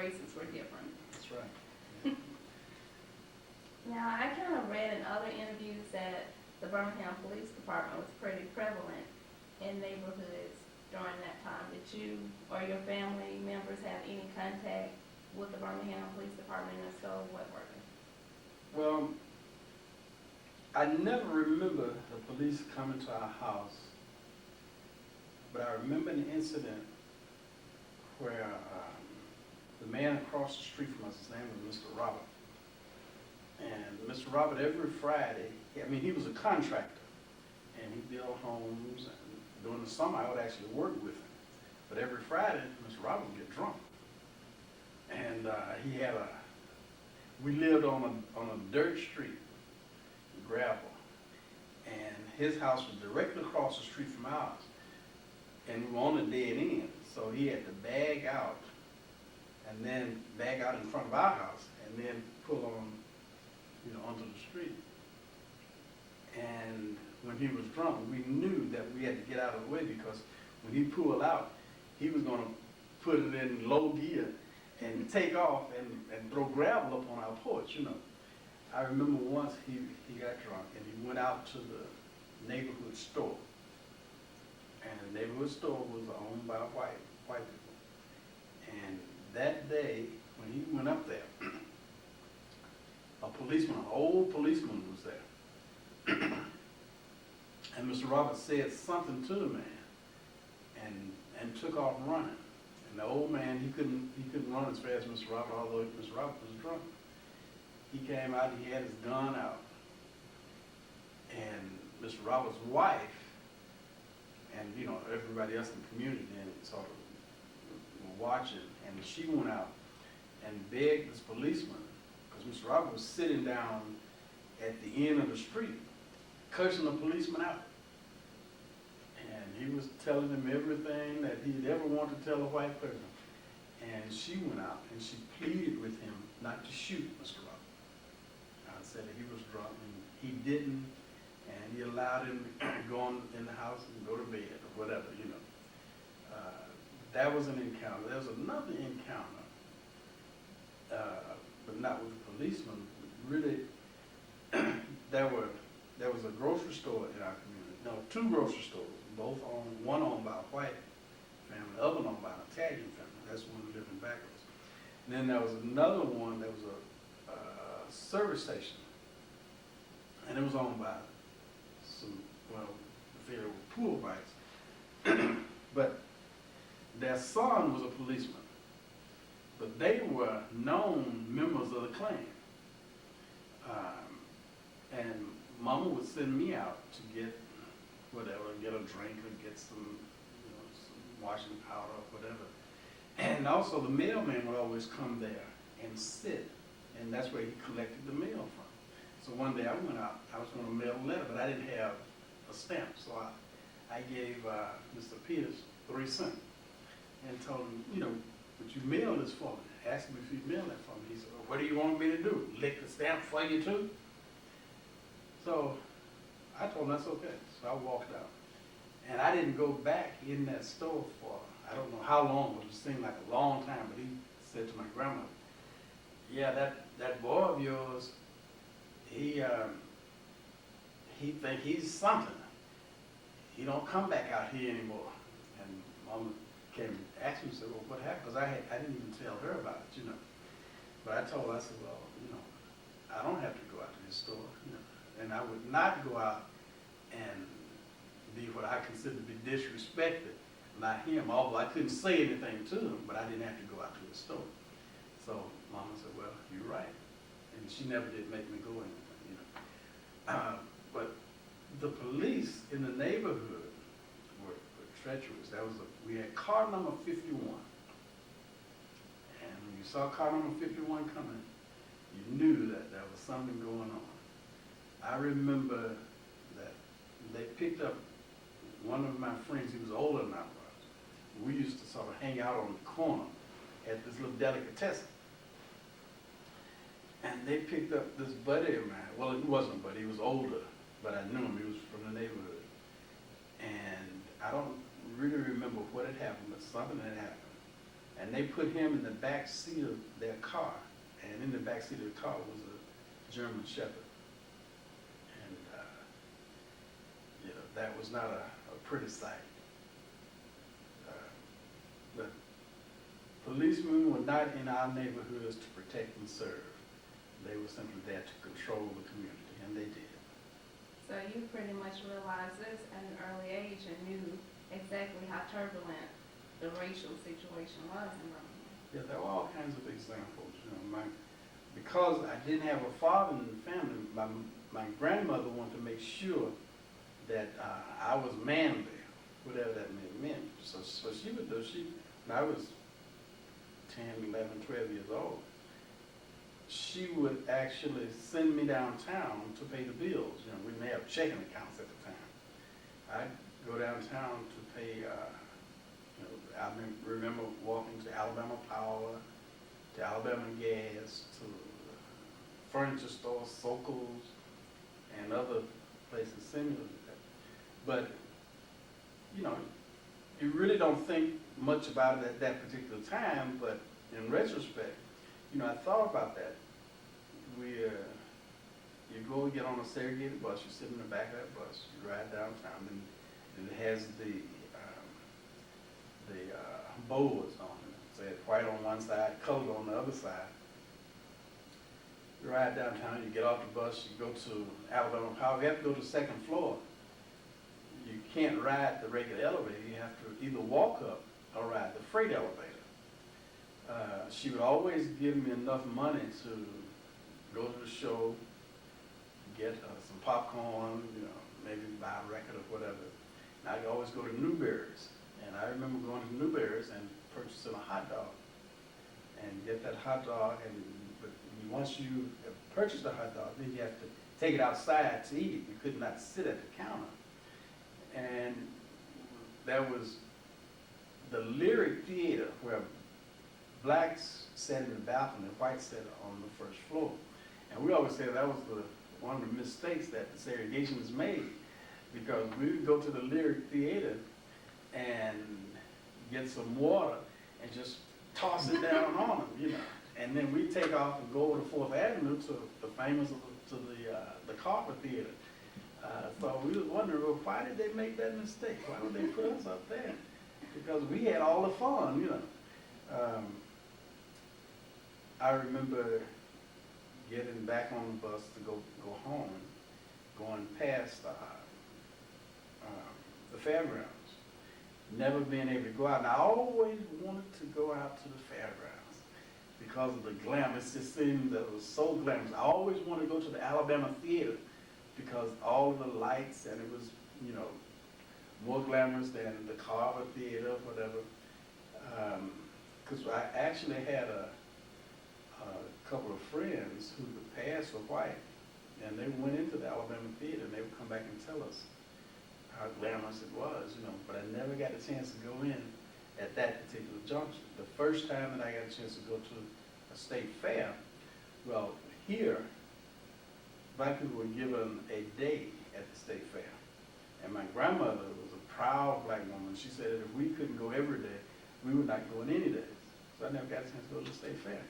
races were different. That's right. Now, I kind of read in other interviews that the Birmingham Police Department was pretty prevalent in neighborhoods during that time. Did you or your family members have any contact with the Birmingham Police Department, and if so, what were they? Well, I never remember the police coming to our house, but I remember an incident where the man across the street from us, his name was Mr. Robert. And Mr. Robert, every Friday, he was a contractor, and he built homes, and during the summer I would actually work with him. But every Friday, Mr. Robert would get drunk. And we lived on a dirt street, gravel, and his house was directly across the street from ours. And we were on a dead end, so he had to bag out, and then bag out in front of our house, and then pull on, onto the street. And when he was drunk, we knew that we had to get out of the way, because when he pulled out, he was going to put it in low gear and take off and throw gravel up on our porch, I remember once he got drunk and he went out to the neighborhood store. And the neighborhood store was owned by white people. And that day, when he went up there, a policeman, an old policeman was there. And Mr. Roberts said something to the man and took off running. And the old man, he couldn't run as fast as Mr. Robert, although Mr. Robert was drunk. He came out, he had his gun out. And Mr. Robert's wife, and everybody else in the community then sort of were watching, and she went out and begged this policeman, because Mr. Robert was sitting down at the end of the street, cursing the policeman out. And he was telling him everything that he'd ever wanted to tell a white person. And she went out and she pleaded with him not to shoot Mr. Robert. I said that he was drunk, and he didn't, and he allowed him to go in the house and go to bed or whatever, That was an encounter. There was another encounter, but not with the policeman. Really, there was a grocery store in our community. No, two grocery stores, one owned by a white family, the other one owned by an Italian family. That's one who lived in Backwards. And then there was another one that was a service station, and it was owned by they were poor whites. But their son was a policeman, but they were known members of the Klan. And Mama would send me out to get whatever, get a drink or get some washing powder or whatever. And also the mailman would always come there and sit, and that's where he collected the mail from. So one day I went out, I was going to mail a letter, but I didn't have a stamp, so I gave Mr. Peters 3 cents and told him, would you mail this for me? Asked him if he'd mail that for me. He said, well, what do you want me to do? Lick the stamp for you too? So I told him that's okay. So I walked out. And I didn't go back in that store for, I don't know how long, but it seemed like a long time, but he said to my grandmother, yeah, that boy of yours, he think he's something. He don't come back out here anymore. And Mama came and asked me, said, well, what happened? Because I didn't even tell her about it, But I told her, I said, well, I don't have to go out to his store, And I would not go out and be what I consider to be disrespected by him, although I couldn't say anything to him, but I didn't have to go out to his store. So Mama said, well, you're right. And she never did make me go anything, But the police in the neighborhood were treacherous. We had car number 51. And when you saw car number 51 coming, you knew that there was something going on. I remember that they picked up one of my friends. He was older than I was. We used to sort of hang out on the corner at this little delicatessen. And they picked up this buddy of mine. Well, it wasn't a buddy. He was older, but I knew him. He was from the neighborhood. And I don't really remember what had happened, but something had happened. and they put him in the back seat of their car, and in the back seat of the car was a German Shepherd. And, that was not a pretty sight. But policemen were not in our neighborhoods to protect and serve. They were simply there to control the community, and they did. So you pretty much realized this at an early age and knew exactly how turbulent the racial situation was in Birmingham. Yeah, there were all kinds of examples. Because I didn't have a father in the family, my grandmother wanted to make sure that I was manly, whatever that meant. So she would do, when I was 10, 11, 12 years old, she would actually send me downtown to pay the bills. We didn't have checking accounts at the time. I'd go downtown to pay, I remember walking to Alabama Power, to Alabama Gas, to furniture stores, Sokol's, and other places similar to that. But, you really don't think much about it at that particular time, but in retrospect, I thought about that. You go and get on a segregated bus, you sit in the back of that bus, you ride downtown, and it has the boards on it. So it's white on one side, colored on the other side. You ride downtown, you get off the bus, you go to Alabama Power. You have to go to the second floor. You can't ride the regular elevator. You have to either walk up or ride the freight elevator. She would always give me enough money to go to the show, get some popcorn, maybe buy a record or whatever. And I could always go to Newberry's. And I remember going to Newberry's and purchasing a hot dog. And get that hot dog, but once you purchase the hot dog, then you have to take it outside to eat it. You could not sit at the counter. And there was the Lyric Theater where blacks sat in the balcony, whites sat on the first floor. And we always say that was one of the mistakes that the segregationists made, because we would go to the Lyric Theater and get some water and just toss it down on them, And then we take off and go over to 4th Avenue to the famous, to the Carver Theater. So we was wondering, well, why did they make that mistake? Why would they put us up there? Because we had all the fun, I remember getting back on the bus to go home, going past the fairgrounds, never being able to go out. And I always wanted to go out to the fairgrounds because of the glamour. It just seemed that it was so glamorous. I always wanted to go to the Alabama Theater because all of the lights, and it was, more glamorous than the Carver Theater, whatever. Because I actually had a couple of friends who the parents were white, and they went into the Alabama Theater, and they would come back and tell us how glamorous it was, but I never got a chance to go in at that particular junction. The first time that I got a chance to go to a state fair, well, here, black people were given a day at the state fair. And my grandmother was a proud black woman. She said that if we couldn't go every day, we would not go in any days. So I never got a chance to go to the state fair.